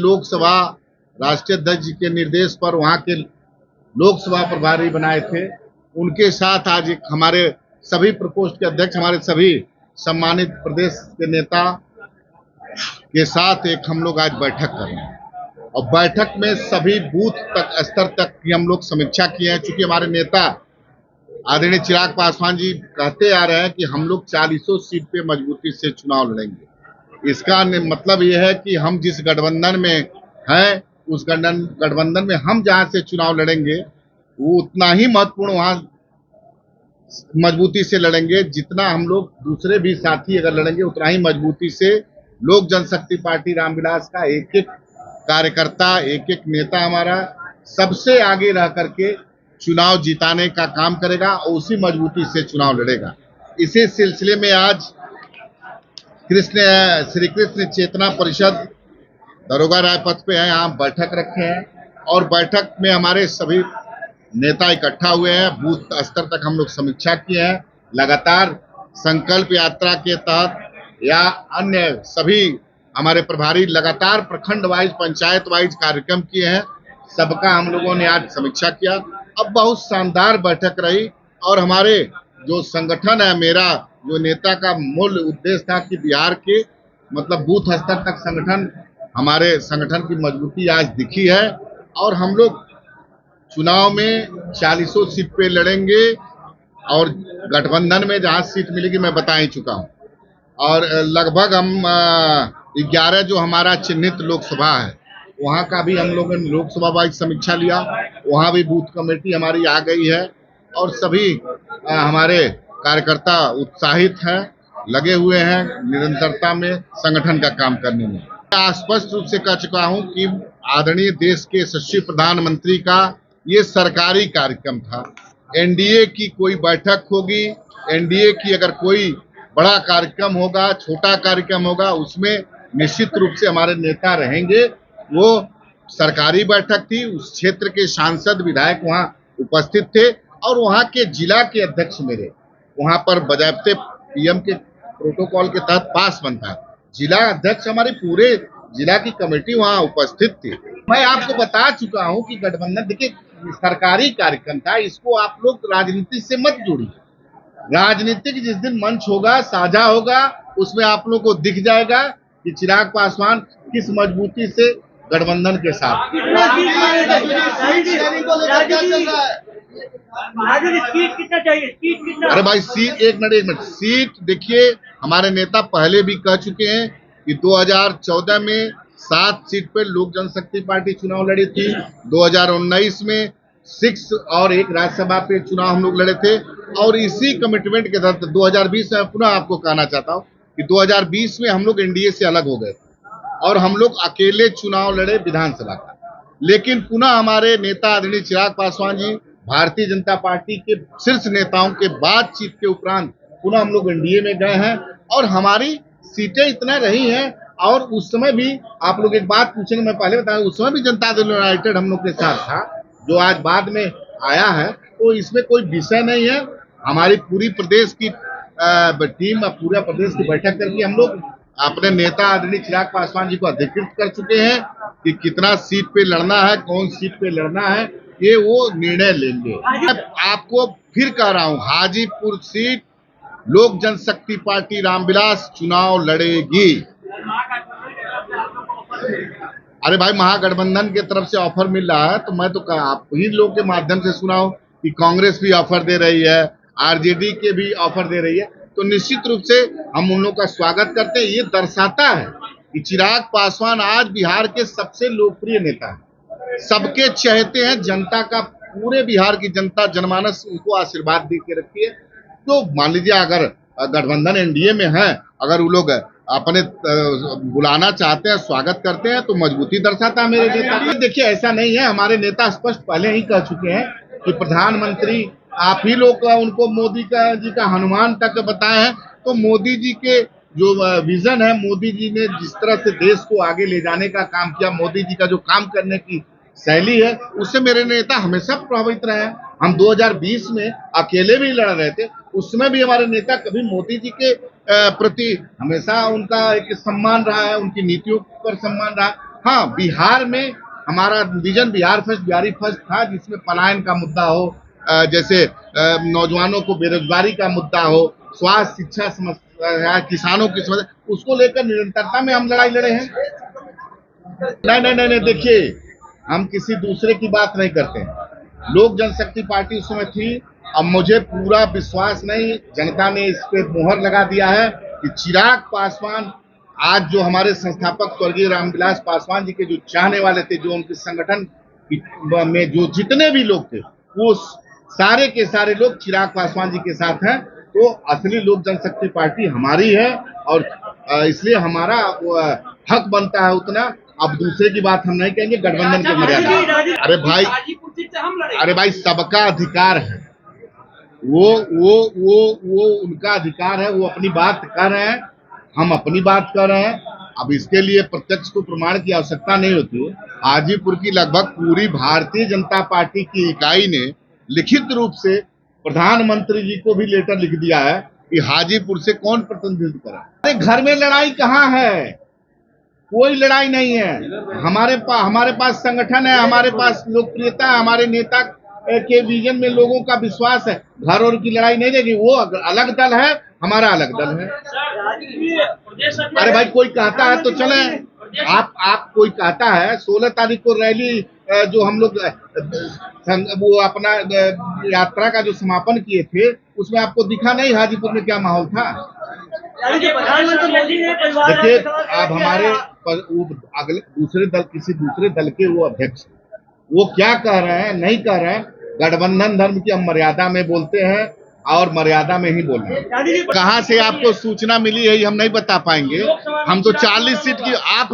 लोकसभा राष्ट्रीय अध्यक्ष जी के निर्देश पर वहां के लोकसभा प्रभारी बनाए थे। उनके साथ आज एक हमारे सभी प्रकोष्ठ के अध्यक्ष, हमारे सभी सम्मानित प्रदेश के नेता के साथ एक हम लोग आज बैठक कर रहे हैं और बैठक में सभी बूथ तक स्तर तक की हम लोग समीक्षा किए हैं। चूंकि हमारे नेता आदरणीय चिराग पासवान जी कहते आ रहे हैं कि हम लोग 40 सीट पे मजबूती से चुनाव लड़ेंगे। इसका मतलब यह है कि हम जिस गठबंधन में हैं, उस गठबंधन में हम जहां से चुनाव लड़ेंगे वो उतना ही महत्वपूर्ण वहां मजबूती से लड़ेंगे जितना हम लोग दूसरे भी साथी अगर लड़ेंगे उतना ही मजबूती से लोक जनशक्ति पार्टी रामविलास का एक एक कार्यकर्ता, एक एक नेता हमारा सबसे आगे रह करके चुनाव जिताने का काम करेगा और उसी मजबूती से चुनाव लड़ेगा। इसी सिलसिले में आज श्री कृष्ण चेतना परिषद दरोगा रायपथ पे है, यहाँ बैठक रखे हैं और बैठक में हमारे सभी नेता इकट्ठा हुए हैं। बूथ स्तर तक हम लोग समीक्षा किए हैं। लगातार संकल्प यात्रा के तहत या अन्य सभी हमारे प्रभारी लगातार प्रखंड वाइज, पंचायत वाइज कार्यक्रम किए हैं। सबका हम लोगों ने आज समीक्षा किया। अब बहुत शानदार बैठक रही और हमारे जो संगठन है, मेरा जो नेता का मूल उद्देश्य था कि बिहार के मतलब बूथ स्तर तक संगठन, हमारे संगठन की मजबूती आज दिखी है और हम लोग चुनाव में 40 सीट पे लड़ेंगे और गठबंधन में जहां सीट मिलेगी मैं बता ही चुका हूं। और लगभग हम 11 जो हमारा चिन्हित लोकसभा है वहां का भी हम लोगों ने लोकसभा वाइज समीक्षा लिया। वहां भी बूथ कमेटी हमारी आ गई है और सभी हमारे कार्यकर्ता उत्साहित हैं, लगे हुए हैं निरंतरता में संगठन का काम करने में। स्पष्ट रूप से कह चुका हूं कि आदरणीय देश के यशस्वी प्रधानमंत्री का ये सरकारी कार्यक्रम था। एनडीए की कोई बैठक होगी, एनडीए की अगर कोई बड़ा कार्यक्रम होगा, छोटा कार्यक्रम होगा, उसमें निश्चित रूप से हमारे नेता रहेंगे। वो सरकारी बैठक थी, उस क्षेत्र के सांसद विधायक वहां उपस्थित थे और वहां के जिला के अध्यक्ष मेरे वहां पर बजाबते पीएम के प्रोटोकॉल के तहत पास बनता है। जिला अध्यक्ष हमारे पूरे जिला की कमेटी वहां उपस्थित थी। मैं आपको बता चुका हूं कि गठबंधन देखिए सरकारी कार्यक्रम था, इसको आप लोग राजनीति से मत जोड़िए। राजनीतिक जिस दिन मंच होगा, साझा होगा, उसमें आप लोग को दिख जाएगा कि चिराग पासवान किस मजबूती से गठबंधन के साथ। कितना चाहिए? अरे भाई सीट एक मिनट सीट देखिए, हमारे नेता पहले भी कह चुके हैं कि 2014 में 7 सीट पर लोक जनशक्ति पार्टी चुनाव लड़ी थी। 2019 में 6 और एक राज्यसभा पे चुनाव हम लोग लड़े थे और इसी कमिटमेंट के तहत 2020 में पुनः आपको कहना चाहता हूं कि 2020 में हम लोग एनडीए से अलग हो गए और हम लोग अकेले चुनाव लड़े विधानसभा का। लेकिन पुनः हमारे नेता आदरणीय चिराग पासवान जी भारतीय जनता पार्टी के शीर्ष नेताओं के बातचीत के उपरांत पुनः हम लोग एनडीए में गए हैं और हमारी सीटें इतना रही हैं। और उस समय भी आप लोग एक बात पूछेंगे, मैं पहले बताया, उस समय भी जनता दल यूनाइटेड हम लोग के साथ था, जो आज बाद में आया है। तो इसमें कोई विषय नहीं है। हमारी पूरी प्रदेश की टीम, पूरा प्रदेश की बैठक करके हम लोग अपने नेता आदरणीय चिराग पासवान जी को अधिकृत कर चुके हैं कि कितना सीट पे लड़ना है, कौन सीट पे लड़ना है, ये वो निर्णय लेंगे। आपको फिर कह रहा हूं, हाजीपुर सीट लोक जनशक्ति पार्टी रामविलास चुनाव लड़ेगी। अरे भाई, महागठबंधन की तरफ से ऑफर मिल रहा है तो मैं तो आप ही लोग के माध्यम से सुना हूं कि कांग्रेस भी ऑफर दे रही है, आरजेडी के भी ऑफर दे रही है। तो निश्चित रूप से हम उन लोग का स्वागत करते हैं। ये दर्शाता है कि चिराग पासवान आज बिहार के सबसे लोकप्रिय नेता है, सबके चहेते हैं। जनता का, पूरे बिहार की जनता, जनमानस उनको आशीर्वाद दे के रखी है। तो मान लीजिए अगर गठबंधन एनडीए में है, अगर वो लोग अपने बुलाना चाहते हैं, स्वागत करते हैं, तो मजबूती दर्शाता है मेरे नेता का। देखिए ऐसा नहीं है, हमारे नेता स्पष्ट पहले ही कह चुके हैं कि प्रधानमंत्री आप ही लोग उनको मोदी जी का हनुमान तक बताए हैं। तो मोदी जी के जो विजन है, मोदी जी ने जिस तरह से देश को आगे ले जाने का काम किया, मोदी जी का जो काम करने की शैली है, उससे मेरे नेता हमेशा प्रभावित रहे हैं। हम 2020 में अकेले भी लड़ रहे थे, उसमें भी हमारे नेता कभी मोदी जी के प्रति हमेशा उनका एक सम्मान रहा है, उनकी नीतियों पर सम्मान रहा। हाँ, बिहार में हमारा vision Bihar first, Bihari first था, जिसमें पलायन का मुद्दा हो, जैसे नौजवानों को बेरोजगारी का मुद्दा हो, स्वास्थ्य, शिक्षा समस्या, किसानों की समस्या, उसको लेकर निरंतरता में हम लड़ाई लड़े हैं। नहीं, देखिए, हम किसी दूसरे की बात नहीं करते हैं। लोक जनशक्ति पार्टी उस समय थी। अब मुझे पूरा विश्वास नहीं, जनता ने इस पे मोहर लगा दिया है कि चिराग पासवान, आज जो हमारे संस्थापक स्वर्गीय रामविलास पासवान जी के जो चाहने वाले थे, जो उनके संगठन में जो जितने भी लोग थे, वो सारे के सारे लोग चिराग पासवान जी के साथ हैं। तो असली लोक जनशक्ति पार्टी हमारी है, और इसलिए हमारा हक बनता है उतना। अब दूसरे की बात हम नहीं कहेंगे, गठबंधन के मर्यादा। अरे भाई, सबका अधिकार है, वो उनका अधिकार है, वो अपनी बात कर रहे हैं, हम अपनी बात कर रहे हैं। अब इसके लिए प्रत्यक्ष को प्रमाण की आवश्यकता नहीं होती। हाजीपुर की लगभग पूरी भारतीय जनता पार्टी की इकाई ने लिखित रूप से प्रधानमंत्री जी को भी लेटर लिख दिया है कि हाजीपुर से कौन प्रतिनिधित्व करे। अरे घर में लड़ाई कहाँ है? कोई लड़ाई नहीं है। हमारे पास संगठन है, हमारे पास लोकप्रियता है, हमारे नेता के विजन में लोगों का विश्वास है। घर और की लड़ाई नहीं देगी। वो अलग दल है, हमारा अलग दल है। अरे भाई, कोई कहता है तो चले। आप कोई कहता है 16 तारीख को रैली, जो हम लोग वो अपना यात्रा का जो समापन किए थे, उसमें आपको दिखा नहीं हाजीपुर में क्या माहौल था? देखिए, अब हमारे अगले किसी दूसरे दल के वो अध्यक्ष, वो क्या कह रहे हैं, नहीं कह रहे हैं। गठबंधन धर्म की हम मर्यादा में बोलते हैं और मर्यादा में ही बोल रहे हैं। कहाँ से आपको सूचना मिली है, हम नहीं बता पाएंगे। हम तो 40 सीट की, आप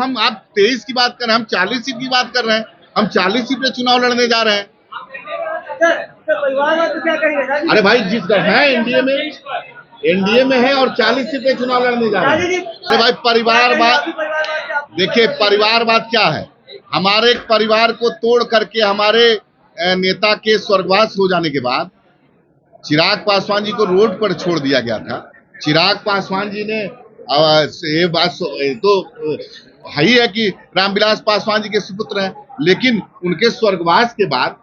23 की बात कर रहे हैं, हम 40 सीट की बात कर रहे हैं। हम 40 सीट पे चुनाव लड़ने जा रहे हैं। अरे भाई, जिस है एनडीए में है और 40 सीट पे चुनाव लड़ने जा रहे हैं। अरे भाई, परिवारवाद, देखिए परिवारवाद क्या है? हमारे परिवार को तोड़ करके हमारे नेता के स्वर्गवास हो जाने के बाद चिराग पासवान जी को रोड पर छोड़ दिया गया था। चिराग पासवान जी ने ये बात तो है ही है कि रामविलास पासवान जी के सुपुत्र हैं, लेकिन उनके स्वर्गवास के बाद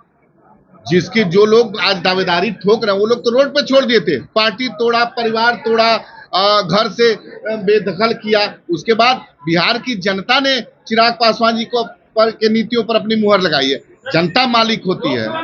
जो लोग आज दावेदारी ठोक रहे हैं, वो लोग तो रोड पे छोड़ दिए थे। पार्टी तोड़ा, परिवार तोड़ा, घर से बेदखल किया। उसके बाद बिहार की जनता ने चिराग पासवान जी के नीतियों पर अपनी मुहर लगाई है। जनता मालिक होती है।